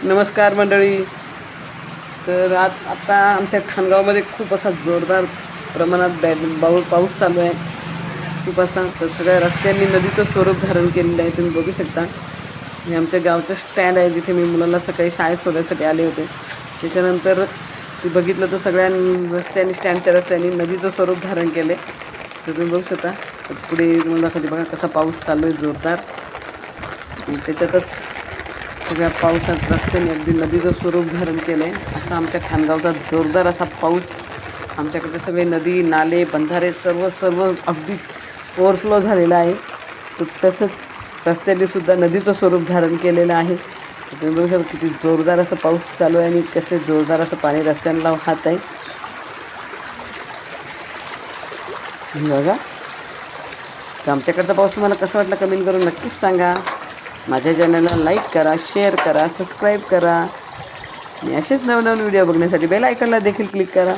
नमस्कार मंडळी. तर आता आमच्या खानगावमध्ये खूप असा जोरदार प्रमाणात पाऊस चालू आहे. खूप असा तर सगळ्या रस्त्यांनी नदीचं स्वरूप धारण केलेलं आहे. तुम्ही बघू शकता. हे आमच्या गावचं स्टँड आहे, जिथे मी मुलांना सकाळी शाळेत सोडायसाठी आले होते. त्याच्यानंतर ते बघितलं तर सगळ्या रस्त्यांनी, स्टँडच्या रस्त्यांनी नदीचं स्वरूप धारण केलं आहे. तर तुम्ही बघू शकता. तर पुढे तुम्हाला खाली बघा कसा पाऊस चालू आहे जोरदार. त्याच्यातच सगळ्या पावसात रस्त्याने अगदी नदीचं स्वरूप धारण केलं आहे. असा आमच्या खानगावचा जोरदार असा पाऊस. आमच्याकडचे सगळे नदी नाले बंधारे सर्व अगदी ओव्हरफ्लो झालेला आहे. तर त्याचंच रस्त्याने सुद्धा नदीचं स्वरूप धारण केलेलं आहे. तुम्ही बघू शकता किती जोरदार असं पाऊस चालू आहे आणि कसे जोरदार असं पाणी रस्त्यांना वाहत आहे बघा. तर आमच्याकडचा पाऊस तुम्हाला कसा वाटला कमेंट करून नक्कीच सांगा. माझ्या चॅनलला लाईक करा, शेअर करा, सबस्क्राईब करा आणि असेच नवनवीन व्हिडिओ बघण्यासाठी बेल आयकॉनला देखील क्लिक करा.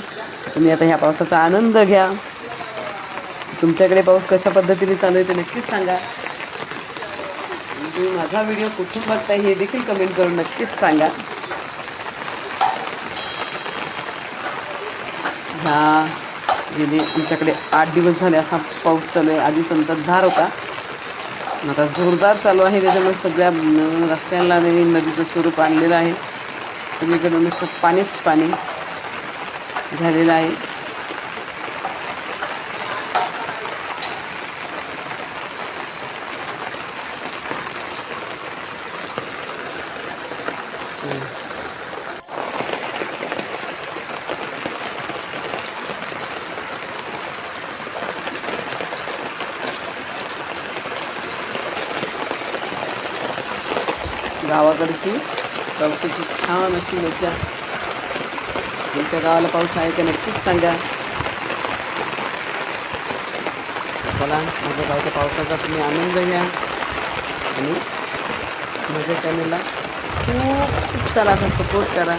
तुम्ही आता ह्या पावसाचा आनंद घ्या. तुमच्याकडे पाऊस कशा पद्धतीने चालू आहे ते नक्कीच सांगा. तुम्ही माझा व्हिडिओ कुठून बघताय हे देखील कमेंट करून नक्कीच सांगा. ह्या गेले आमच्याकडे 8 दिवस झाले असा पाऊस चालू आहे. आधी संततधार होता, आता जोरदार चालू आहे. त्याच्यामुळे सगळ्या रस्त्यांना नदीचं स्वरूप आणलेलं आहे. सगळीकडे नुसतं पाणीच पाणी झालेलं आहे. गावाकडची पावसाची छान अशी मजा. तुमच्या गावाला पाऊस आहे का नक्कीच सांगा. चला माझ्या गावच्या पावसाचा तुम्ही आनंद घ्या आणि माझ्या चॅनलला खूप सारा असा सपोर्ट करा.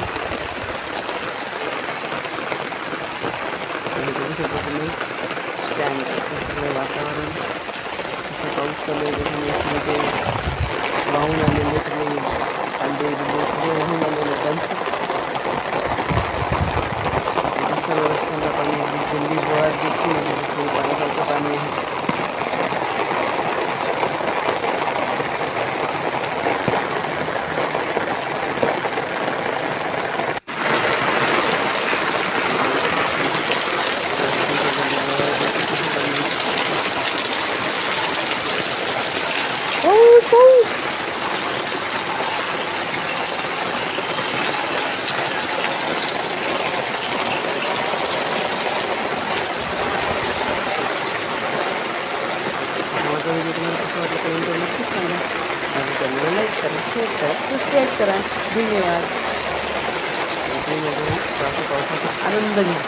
आणि बघू शकता तुम्ही स्टँडचं सगळं वातावरण असं पाऊस चालू आहे. त्याच्यामुळे ते वाहून आलेले सगळे कांदे बिंदे सगळे वाहून आलेले त्यांचं सर्व रस्त्यांना पाणी आहे. दिल्ली गोळ्यात देखील पाण्याचं पाणी आहे. नक्कीच सांगा. माझ्या चॅनलला लाईक करा, शेअर करा, सबस्क्राईब करा. धन्यवाद. पावसाचा आनंद घ्या.